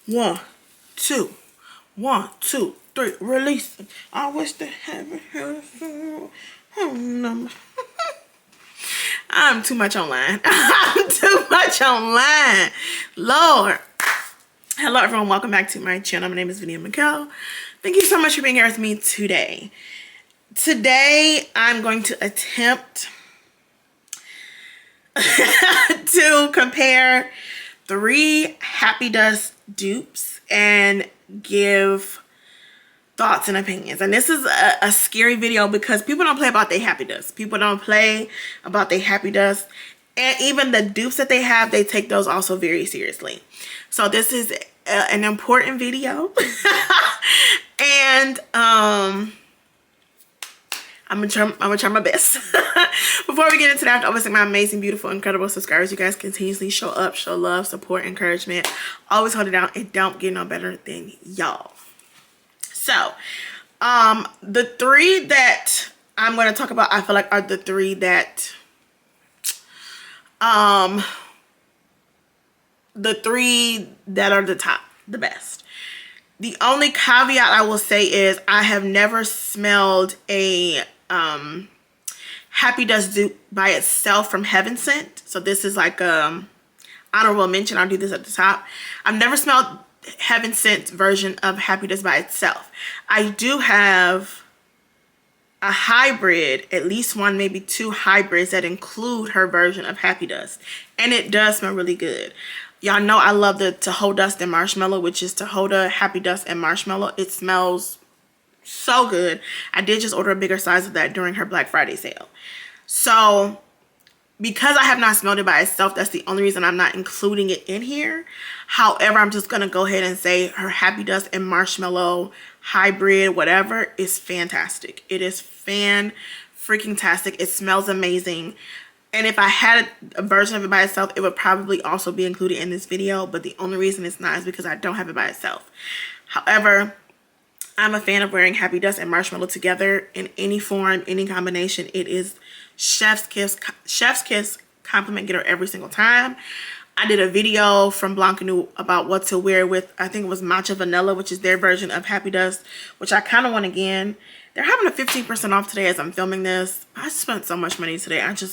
1, 2, 1, 2, 3. Release. I wish to heaven. I'm too much online. I'm too much online. Lord. Hello everyone, welcome back to my channel. My name is Vinia McKell. Thank you so much for being here with me today. Today I'm going to attempt to compare 3 Happy Dust dupes and give thoughts and opinions. And this is a scary video because people don't play about their Happy Dust. People don't play about their Happy Dust. And even the dupes that they have, they take those also very seriously. So this is an important video. And I'm gonna try my best. Before we get into that, I have to always thank my amazing, beautiful, incredible subscribers. You guys continuously show up, show love, support, encouragement. Always hold it down. It don't get no better than y'all. So, the 3 that I'm going to talk about, I feel like are the 3 that, are the top, the best. The only caveat I will say is I have never smelled a Happy Dust dupe by itself from Heaven Scent. So this is like honorable mention. I'll do this at the top. I've never smelled Heaven Scent version of Happy Dust by itself. I do have a hybrid, at least 1, maybe 2 hybrids that include her version of Happy Dust, and it does smell really good. Y'all know I love the Tahoe Dust and Marshmallow, which is Tahoe, Happy Dust, and Marshmallow. It smells so good. I did just order a bigger size of that during her Black Friday sale. So because I have not smelled it by itself, that's the only reason I'm not including it in here. However, I'm just going to go ahead and say her Happy Dust and Marshmallow hybrid, whatever, is fantastic. It is fan-freaking-tastic. It smells amazing. And if I had a version of it by itself, it would probably also be included in this video. But the only reason it's not is because I don't have it by itself. However, I'm a fan of wearing Happy Dust and Marshmallow together in any form, any combination. It is chef's kiss compliment getter every single time. I did a video from Blanc & Nous about what to wear with, I think it was Matcha Vanilla, which is their version of Happy Dust, which I kind of want again. They're having a 15% off today as I'm filming this. I spent so much money today. I think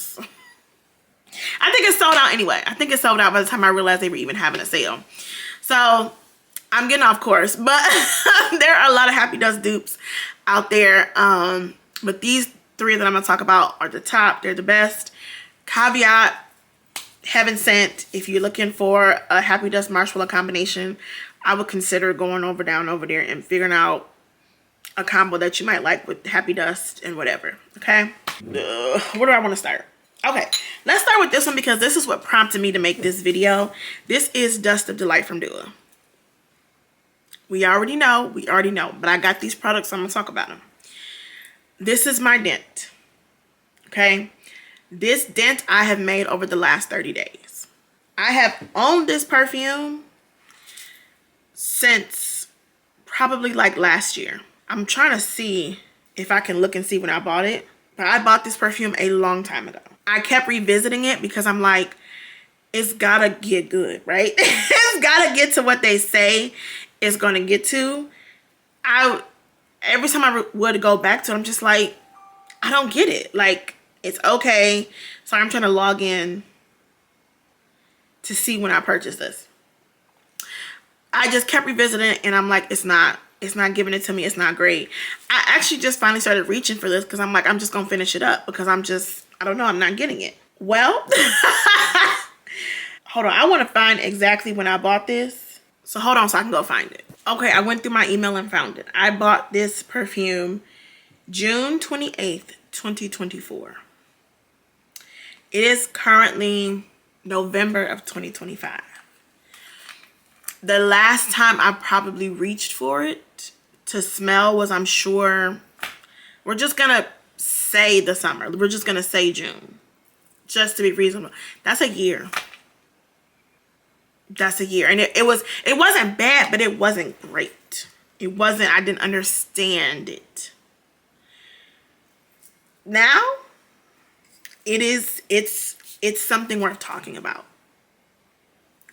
it's sold out anyway. I think it's sold out by the time I realized they were even having a sale. So I'm getting off course, but there are a lot of Happy Dust dupes out there. But these 3 that I'm gonna talk about are the top. They're the best. Caveat: Heaven Scent. If you're looking for a Happy Dust Marshmallow combination, I would consider going down over there and figuring out a combo that you might like with Happy Dust and whatever. Okay. Where do I want to start? Okay, let's start with this one because this is what prompted me to make this video. This is Dust of Delight from Dupe. We already know, but I got these products, so I'm gonna talk about them. This is my dent. Okay. This dent I have made over the last 30 days. I have owned this perfume since probably like last year. I'm trying to see if I can look and see when I bought it. But I bought this perfume a long time ago. I kept revisiting it because I'm like, it's gotta get good, right? It's gotta get to what they say it's gonna get to. Every time I would go back to it, I'm just like, I don't get it. Like, it's okay. So I'm trying to log in to see when I purchased this. I just kept revisiting it and I'm like, it's not giving it to me. It's not great. I actually just finally started reaching for this because I'm like, I'm just going to finish it up because I don't know. I'm not getting it. Well, hold on. I want to find exactly when I bought this. So hold on so I can go find it. Okay, I went through my email and found it. I bought this perfume June 28th, 2024. It is currently November of 2025. The last time I probably reached for it to smell was, I'm sure, we're just going to say the summer. We're just going to say June. Just to be reasonable. That's a year. That's a year. And it wasn't bad, but it wasn't great. It wasn't, I didn't understand it. Now, it's something worth talking about.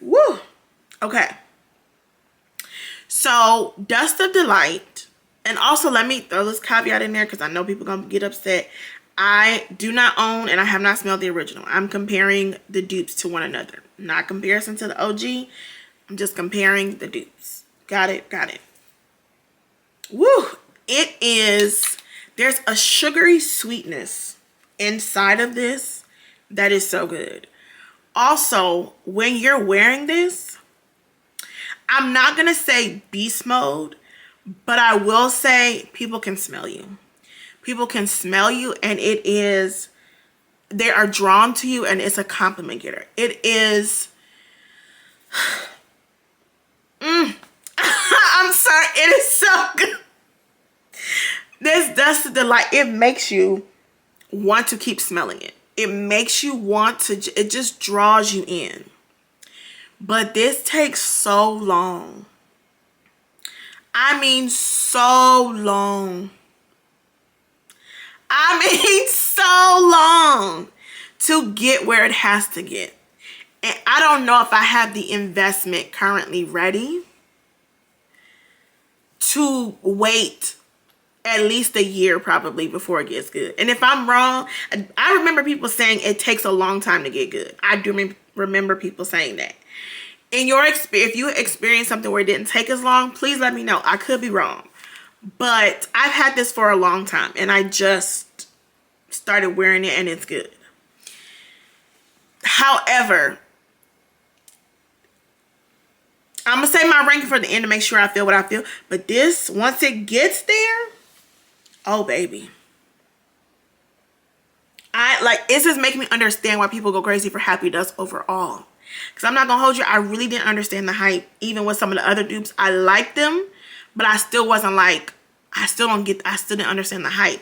Woo! Okay. So Dust of Delight, and also let me throw this caveat in there because I know people gonna get upset. I do not own and I have not smelled the original. I'm comparing the dupes to one another. Not comparison to the OG. I'm just comparing the dupes. Got it? Got it. Woo! It is, there's a sugary sweetness inside of this that is so good. Also, when you're wearing this, I'm not going to say beast mode, but I will say people can smell you. People can smell you, and it is, they are drawn to you, and it's a compliment getter. It is, I'm sorry, it is so good. This Dust of Delight, it makes you want to keep smelling it. It makes you want to, it just draws you in. But this takes so long. I mean, so long. I mean, so long to get where it has to get. And I don't know if I have the investment currently ready to wait at least a year probably before it gets good. And if I'm wrong, I remember people saying it takes a long time to get good. I do remember people saying that. In your experience, if you experience something where it didn't take as long, please let me know. I could be wrong. But I've had this for a long time and I just started wearing it and it's good. However, I'm going to say my ranking for the end to make sure I feel what I feel. But this, once it gets there, oh baby. This is making me understand why people go crazy for Happy Dust overall. Because I'm not going to hold you, I really didn't understand the hype. Even with some of the other dupes, I liked them. But I still wasn't like, I still didn't understand the hype.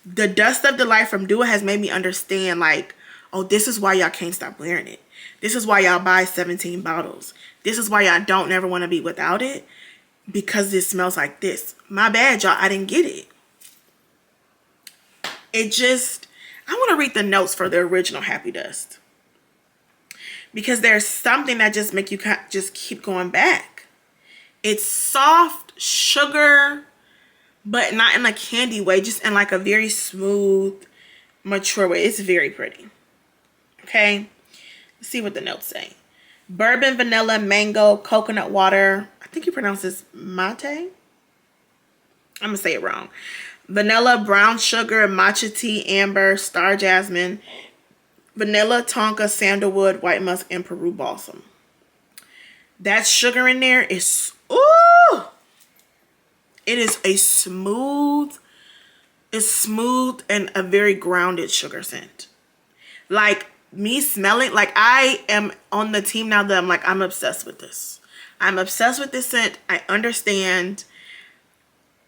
The Dust of Delight from Dupe has made me understand like, oh, this is why y'all can't stop wearing it. This is why y'all buy 17 bottles. This is why y'all don't never want to be without it. Because it smells like this. My bad, y'all, I didn't get it. It just, I want to read the notes for the original Happy Dust. Because there's something that just make you just keep going back. It's soft sugar, but not in a candy way, just in like a very smooth, mature way. It's very pretty. Okay, let's see what the notes say. Bourbon, vanilla, mango, coconut water. I think you pronounce this mate. I'm gonna say it wrong. Vanilla, brown sugar, matcha tea, amber, star jasmine, vanilla, tonka, sandalwood, white musk, and Peru balsam. That sugar in there is, ooh! It is a smooth, it's smooth and a very grounded sugar scent. Like me smelling, like I am on the team now that I'm like, I'm obsessed with this. I'm obsessed with this scent. I understand.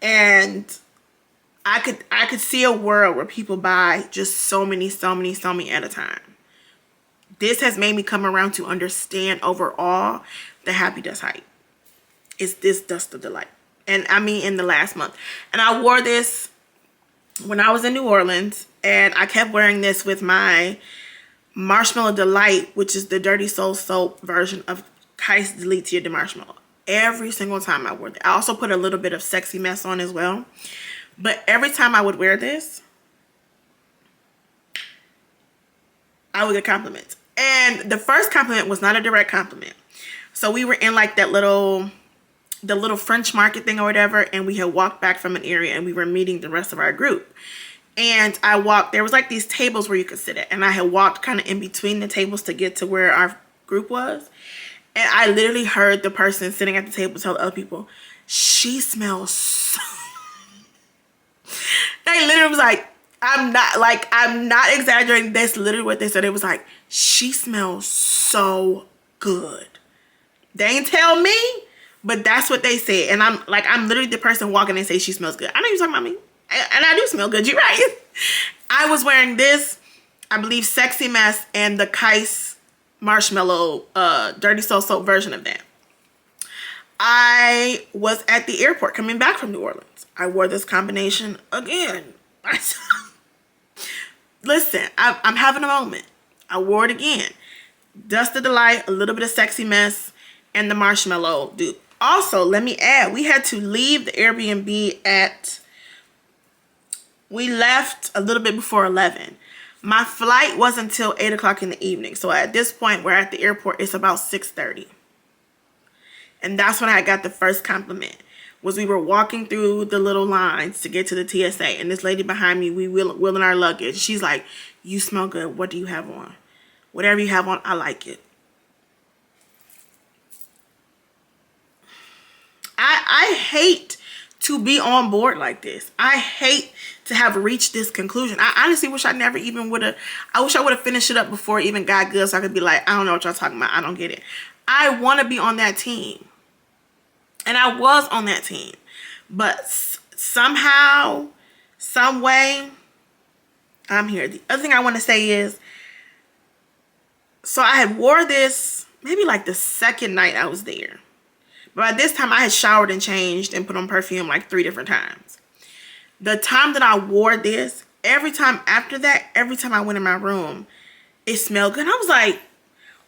And I could see a world where people buy just so many at a time. This has made me come around to understand overall the Happy Dust hype. It's this Dust of Delight. And I mean in the last month. And I wore this when I was in New Orleans. And I kept wearing this with my Marshmallow Delight, which is the Dirty Soul Soap version of Kais Delicia de Marshmallow. Every single time I wore it. I also put a little bit of Sexy Mess on as well. But every time I would wear this, I would get compliments. And the first compliment was not a direct compliment. So we were in like the little French market thing or whatever. And we had walked back from an area and we were meeting the rest of our group. And I walked, there was like these tables where you could sit at. And I had walked kind of in between the tables to get to where our group was. And I literally heard the person sitting at the table tell the other people, she smells so... They literally was like, I'm not exaggerating. That's literally what they said. It was like, she smells so good. They ain't tell me, but that's what they said. And I'm literally the person walking and say she smells good. I know you're talking about me. And I do smell good. You're right. I was wearing this, I believe, Sexy Mess and the Kais Marshmallow Dirty Soul Soap version of that. I was at the airport coming back from New Orleans. I wore this combination again. Listen, I'm having a moment. I wore it again. Dust of Delight, a little bit of Sexy Mess, and the Marshmallow Dupe. Also, let me add, we had to leave the Airbnb we left a little bit before 11. My flight wasn't until 8 o'clock in the evening. So at this point, we're at the airport. It's about 6:30. And that's when I got the first compliment. Was we were walking through the little lines to get to the TSA. And this lady behind me, we wheeling our luggage. She's like, you smell good. What do you have on? Whatever you have on, I like it. I hate to be on board like this. I hate to have reached this conclusion. I honestly wish I never even would have. I wish I would have finished it up before it even got good, so I could be like, I don't know what y'all talking about. I don't get it. I want to be on that team, and I was on that team, but somehow, some way, I'm here. The other thing I want to say is, so I had wore this maybe like the second night I was there. But by this time, I had showered and changed and put on perfume like 3 different times. The time that I wore this, every time after that, every time I went in my room, it smelled good. And I was like,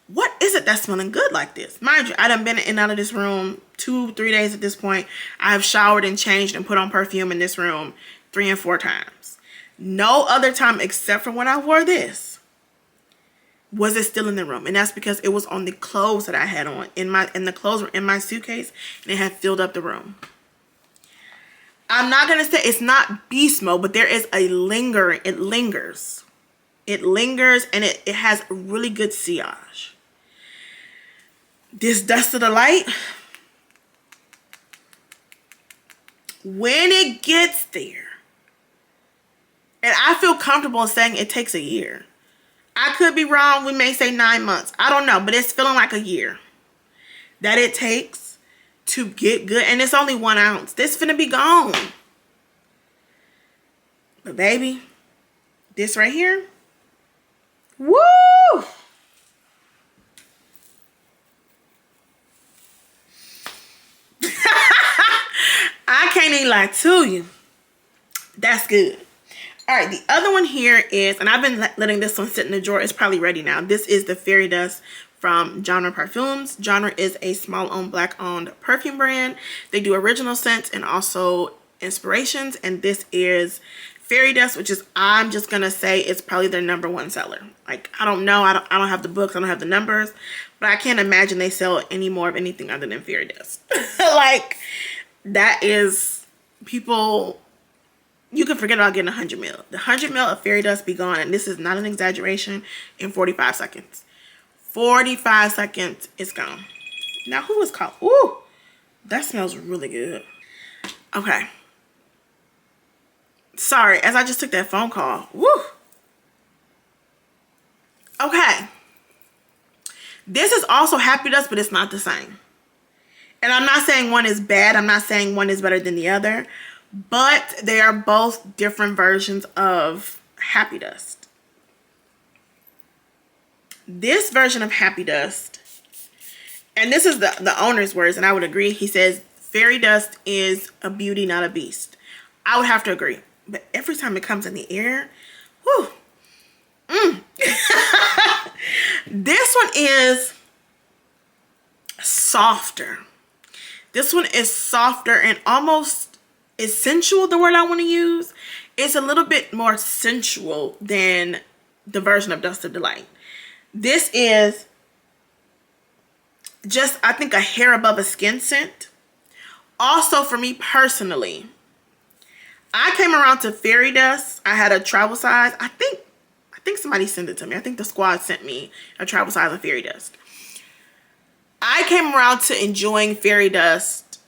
what is it that's smelling good like this? Mind you, I done been in and out of this room 2-3 days at this point. I have showered and changed and put on perfume in this room 3 and 4 times. No other time except for when I wore this was it still in the room. And that's because it was on the clothes that I had on. And the clothes were in my suitcase, and it had filled up the room. I'm not going to say it's not beast mode, but there is a lingering. It lingers. It lingers, and it has a really good sillage. This Dust of the Light, when it gets there, and I feel comfortable saying it takes a year. I could be wrong. We may say 9 months. I don't know. But it's feeling like a year that it takes to get good. And it's only 1 ounce. This finna be gone. But baby, this right here. Woo! I can't even lie to you. That's good. All right, the other one here is, and I've been letting this one sit in the drawer. It's probably ready now. This is the Fairy Dust from Genre Parfums. Genre is a small-owned, black-owned perfume brand. They do original scents and also inspirations. And this is Fairy Dust, which is, I'm just going to say, it's probably their #1 seller. Like, I don't know. I don't have the books. I don't have the numbers. But I can't imagine they sell any more of anything other than Fairy Dust. Like, that is, people... You can forget about getting 100 ml. The 100 ml of Fairy Dust be gone, and this is not an exaggeration, in 45 seconds. 45 seconds, it's gone. Now, who is called? Ooh, that smells really good. Okay. Sorry, as I just took that phone call. Woo. Okay. This is also Happy Dust, but it's not the same. And I'm not saying one is bad. I'm not saying one is better than the other. But they are both different versions of Happy Dust. This version of Happy Dust, and this is the owner's words, and I would agree. He says, Fairy Dust is a beauty, not a beast. I would have to agree. But every time it comes in the air, whew. This one is softer. This one is softer and almost... is sensual the word I want to use? It's a little bit more sensual than the version of Dust of Delight. This is just, I think, a hair above a skin scent. Also, for me personally, I came around to Fairy Dust. I had a travel size. I think somebody sent it to me. I think the squad sent me a travel size of Fairy Dust. I came around to enjoying Fairy Dust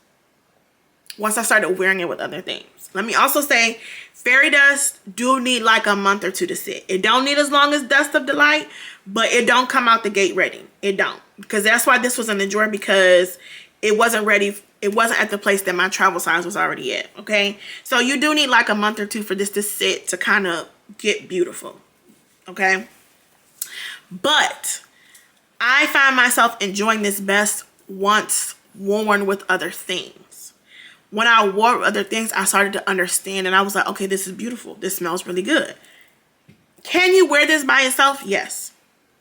once I started wearing it with other things. Let me also say, Fairy Dust do need like a month or 2 to sit. It don't need as long as Dust of Delight, but it don't come out the gate ready. It don't. Because that's why this was in the drawer, because it wasn't ready. It wasn't at the place that my travel size was already at. Okay. So you do need like a month or 2 for this to sit to kind of get beautiful. Okay. But I find myself enjoying this best once worn with other things. When I wore other things, I started to understand, and I was like, okay, this is beautiful. This smells really good. Can you wear this by itself? Yes,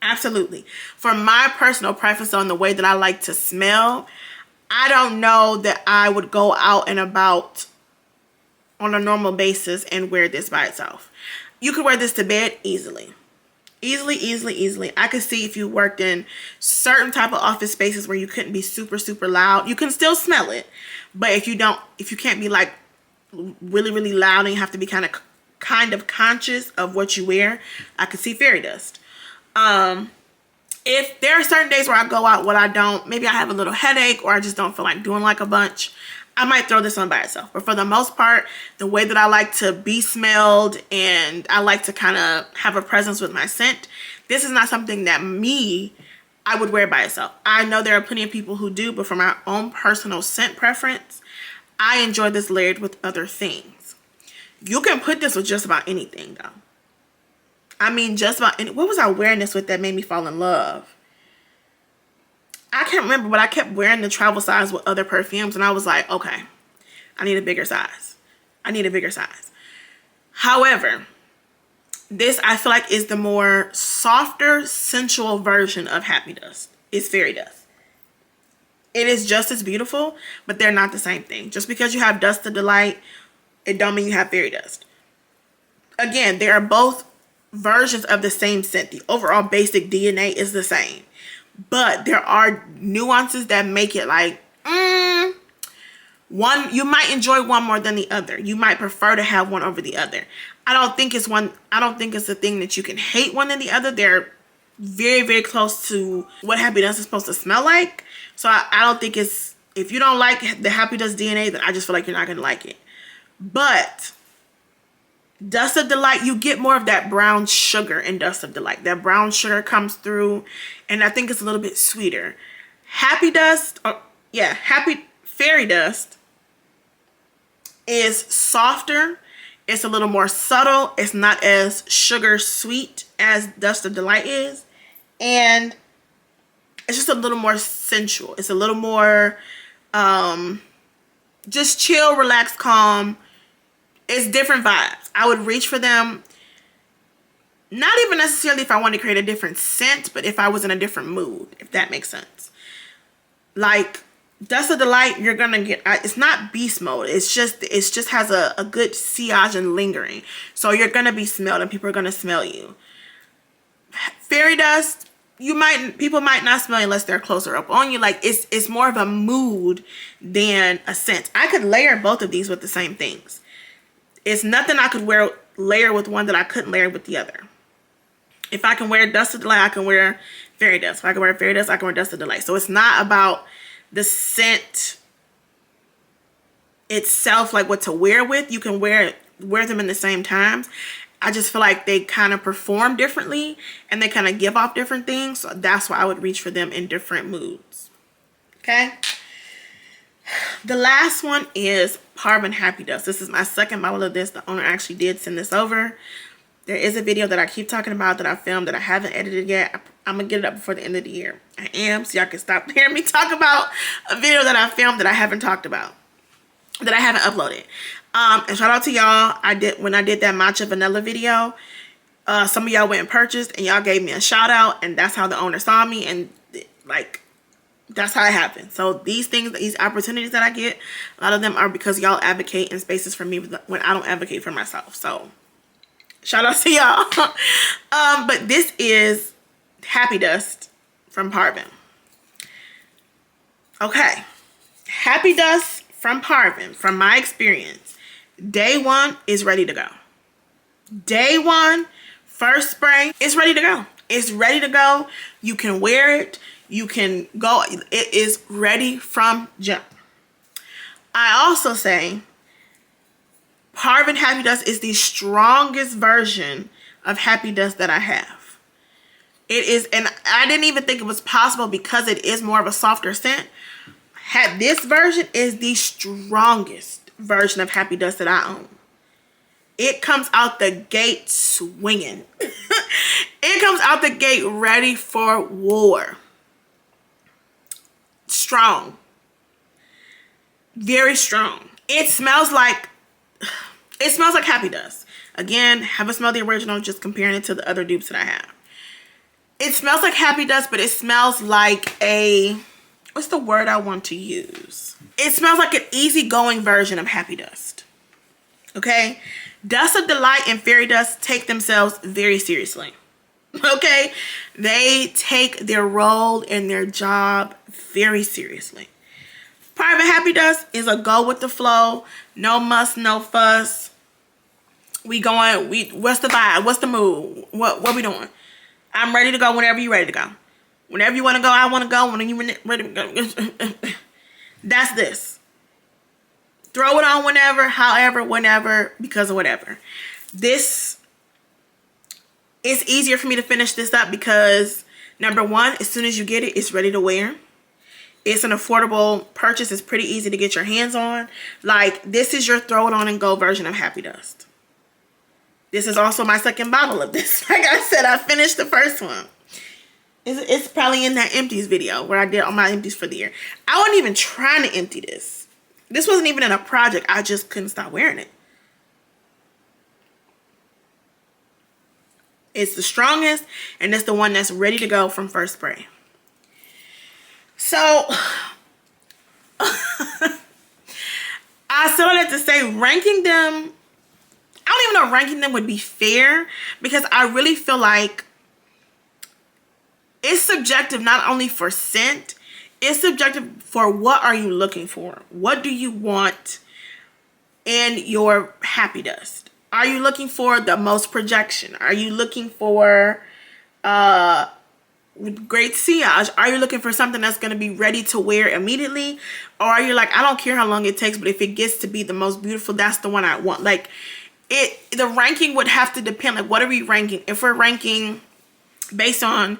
absolutely. For my personal preference on the way that I like to smell, I don't know that I would go out and about on a normal basis and wear this by itself. You could wear this to bed easily. Easily. I could see if you worked in certain type of office spaces where you couldn't be super, super loud. You can still smell it. But if you can't be like really, really loud and you have to be kind of conscious of what you wear, I could see fairy dust. If there are certain days where I go out, maybe I have a little headache or I just don't feel like doing like a bunch, I might throw this on by itself. But for the most part, the way that I like to be smelled and I like to kind of have a presence with my scent, this is not something that I would wear by itself. I know there are plenty of people who do, but for my own personal scent preference, I enjoy this layered with other things. You can put this with just about anything though. I mean, just about any. What was I wearing this with that made me fall in love? I can't remember, but I kept wearing the travel size with other perfumes and I was like, okay, I need a bigger size. However, this I feel like is the more softer, sensual version of Happy Dust. It's fairy dust. It is just as beautiful, but they're not the same thing. Just because you have Dust of Delight, it don't mean you have fairy dust. Again, they are both versions of the same scent. The overall basic DNA is the same. But there are nuances that make it like, one, you might enjoy one more than the other. You might prefer to have one over the other. I don't think it's a thing that you can hate one than the other. They're very, very close to what Happy Dust is supposed to smell like. So I don't think if you don't like the Happy Dust DNA, then I just feel like you're not going to like it. But Dust of Delight, you get more of that brown sugar in Dust of Delight. That brown sugar comes through, and I think it's a little bit sweeter. Happy Fairy Dust is softer. It's a little more subtle. It's not as sugar sweet as Dust of Delight is. And it's just a little more sensual. It's a little more just chill, relax, calm. It's different vibes. I would reach for them, not even necessarily if I want to create a different scent, but if I was in a different mood, if that makes sense. Like Dust of Delight, you're gonna get, it's not beast mode. It just has a good sillage and lingering. So you're gonna be smelled and people are gonna smell you. Fairy Dust, people might not smell you unless they're closer up on you. Like it's more of a mood than a scent. I could layer both of these with the same things. It's nothing I could layer with one that I couldn't layer with the other. If I can wear Dust of Delight, I can wear Fairy Dust. If I can wear Fairy Dust, I can wear Dust of Delight. So it's not about the scent itself, like what to wear with. You can wear them in the same times. I just feel like they kind of perform differently and they kind of give off different things. So that's why I would reach for them in different moods. Okay. The last one is Parvin Happy Dust. This is my second bottle of this. The owner actually did send this over. There is a video that I keep talking about that I filmed that I haven't edited yet. I'm going to get it up before the end of the year. I am, so y'all can stop hearing me talk about a video that I filmed that I haven't talked about, that I haven't uploaded. And shout out to y'all. When I did that matcha vanilla video, some of y'all went and purchased and y'all gave me a shout out, and that's how the owner saw me, and like, that's how it happened. So these things, these opportunities that I get, a lot of them are because y'all advocate in spaces for me when I don't advocate for myself. So shout out to y'all. But this is Happy Dust from Parvin. Okay. Happy Dust from Parvin, from my experience, day one is ready to go. Day one, first spray, it's ready to go. It's ready to go. You can wear it. You can go. It is ready from jump. I also say Parvin Happy Dust is the strongest version of Happy Dust that I have. It is, and I didn't even think it was possible because it is more of a softer scent. This version is the strongest version of Happy Dust that I own. It comes out the gate swinging. It comes out the gate ready for war. Strong. Very strong. It smells like Happy Dust. Again, haven't smelled the original, just comparing it to the other dupes that I have. It smells like Happy Dust, but it smells like a what's the word I want to use? It smells like an easygoing version of Happy Dust. Okay? Dust of Delight and Fairy Dust take themselves very seriously. Okay? They take their role and their job very seriously. Parvin Happy Dust is a go with the flow. No muss, no fuss. We going, what's the vibe? What's the mood? What we doing? I'm ready to go whenever you're ready to go. Whenever you want to go, I want to go. When you ready to go. That's this. Throw it on whenever, however, whenever, because of whatever. This is easier for me to finish this up because, number one, as soon as you get it, it's ready to wear. It's an affordable purchase. It's pretty easy to get your hands on. Like, this is your throw it on and go version of Happy Dust. This is also my second bottle of this. Like I said, I finished the first one. It's probably in that empties video where I did all my empties for the year. I wasn't even trying to empty this. This wasn't even in a project. I just couldn't stop wearing it. It's the strongest, and it's the one that's ready to go from first spray. So, I still have to say, ranking them, I don't even know if ranking them would be fair, because I really feel like it's subjective not only for scent, it's subjective for what are you looking for. What do you want in your Happy Dust? Are you looking for the most projection? Are you looking for great sillage? Are you looking for something that's going to be ready to wear immediately? Or are you like, I don't care how long it takes, but if it gets to be the most beautiful, that's the one I want. Like, the ranking would have to depend. Like, what are we ranking? If we're ranking based on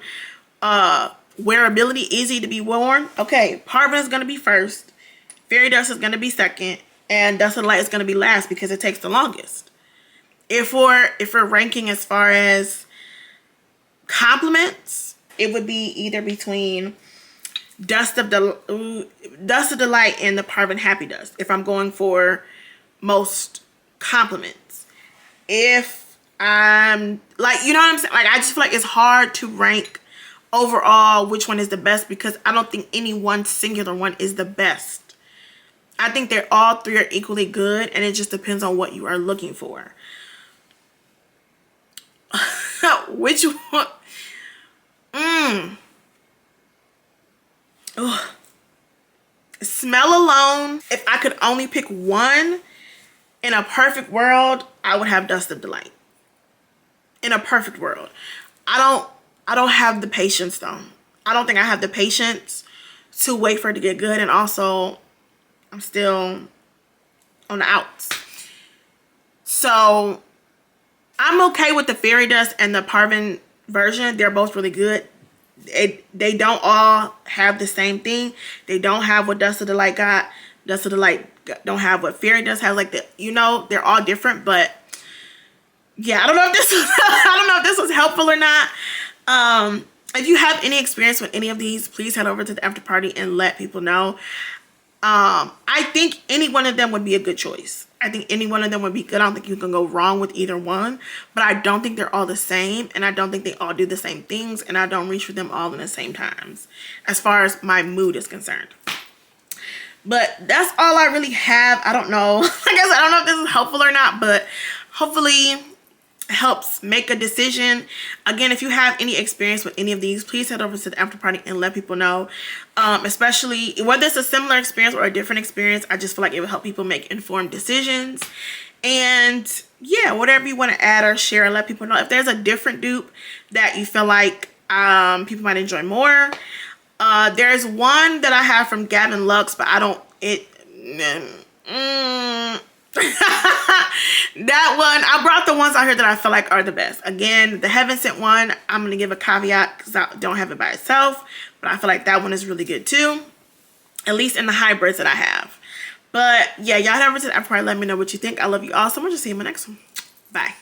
wearability, easy to be worn, okay, Parvin is going to be first, Fairy Dust is going to be second, and Dust of Light is going to be last because it takes the longest. If we're ranking as far as compliments, it would be either between Dust of Delight and the Parvin Happy Dust. If I'm going for most compliments, if I'm like, you know what I'm saying? Like, I just feel like it's hard to rank overall which one is the best because I don't think any one singular one is the best. I think they're all three are equally good, and it just depends on what you are looking for. Which one? Ugh. Smell alone. If I could only pick one in a perfect world, I would have Dust of Delight. In a perfect world. I don't have the patience though. I don't think I have the patience to wait for it to get good, and also I'm still on the outs. So I'm okay with the Fairy Dust and the Parvin version. They're both really good. They don't all have the same thing. They don't have what Dust of Delight got. Dust of Delight don't have what Fairy Dust has. Like, you know, they're all different. But yeah, I don't know if this was I don't know if this was helpful or not. If you have any experience with any of these, please head over to the after party and let people know. I think any one of them would be a good choice. I think any one of them would be good. I don't think you can go wrong with either one, but I don't think they're all the same, and I don't think they all do the same things, and I don't reach for them all in the same times as far as my mood is concerned. But that's all I really have. I don't know. Like I said, I don't know if this is helpful or not, but hopefully helps make a decision. Again, if you have any experience with any of these, please head over to the after party and let people know. Especially whether it's a similar experience or a different experience, I just feel like it will help people make informed decisions. And yeah, whatever you want to add or share, let people know. If there's a different dupe that you feel like people might enjoy more, there's one that I have from Gavin Lux, but I don't that one, I brought the ones out here that I feel like are the best. Again, the Heaven Sent one, I'm going to give a caveat because I don't have it by itself, but I feel like that one is really good too, at least in the hybrids that I have. But yeah, y'all head over to the after party, let me know what you think. I love you all so much. I'll see you in my next one. Bye.